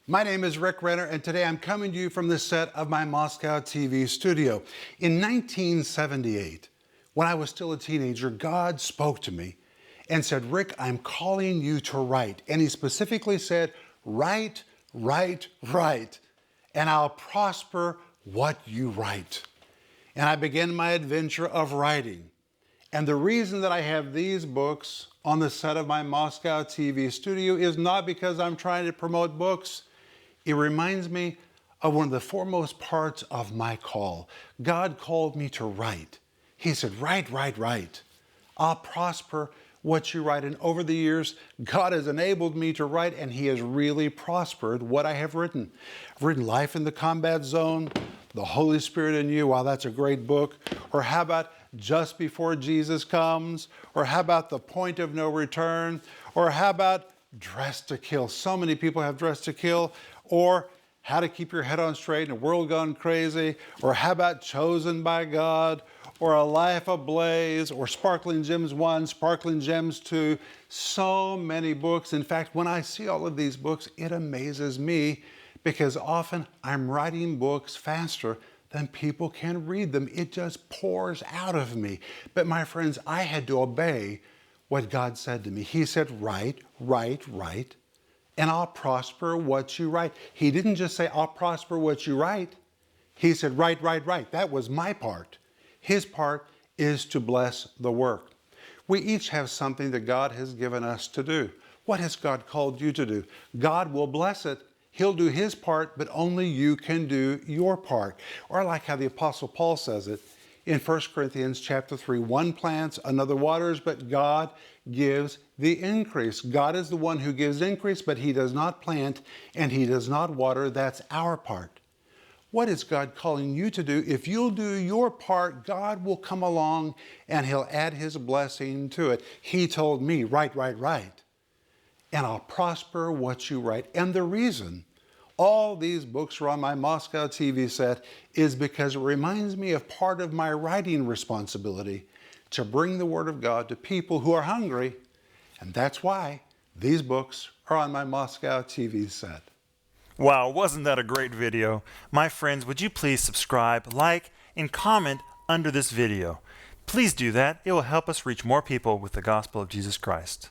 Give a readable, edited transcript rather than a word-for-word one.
My name is Rick Renner, and today I'm coming to you from the set of my Moscow TV studio. In 1978, when I was still a teenager, God spoke to me and said, Rick, I'm calling you to write. And he specifically said, write, write, write, and I'll prosper what you write. And I began my adventure of writing. And the reason that I have these books on the set of my Moscow TV studio is not because I'm trying to promote books. It reminds me of one of the foremost parts of my call. God called me to write. He said, write, write, write. I'll prosper what you write. And over the years, God has enabled me to write, and He has really prospered what I have written. I've written Life in the Combat Zone, The Holy Spirit in You. Wow, that's a great book. Or how about Just Before Jesus Comes? Or how about The Point of No Return? Or how about Dressed to Kill? So many people have Dressed to Kill. Or How to Keep Your Head on Straight in a World Gone Crazy. Or how about Chosen by God? Or A Life Ablaze, or Sparkling Gems 1, Sparkling Gems 2, so many books. In fact, when I see all of these books, it amazes me because often I'm writing books faster than people can read them. It just pours out of me. But my friends, I had to obey what God said to me. He said, write, write, write, and I'll prosper what you write. He didn't just say, I'll prosper what you write. He said, write, write, write. That was my part. His part is to bless the work. We each have something that God has given us to do. What has God called you to do? God will bless it. He'll do His part, but only you can do your part. Or I like how the Apostle Paul says it in 1 Corinthians chapter 3. One plants, another waters, but God gives the increase. God is the one who gives increase, but He does not plant and He does not water. That's our part. What is God calling you to do? If you'll do your part, God will come along and He'll add His blessing to it. He told me, write, write, write, and I'll prosper what you write. And the reason all these books are on my Moscow TV set is because it reminds me of part of my writing responsibility to bring the Word of God to people who are hungry. And that's why these books are on my Moscow TV set. Wow, wasn't that a great video? My friends, would you please subscribe, like, and comment under this video? Please do that. It will help us reach more people with the gospel of Jesus Christ.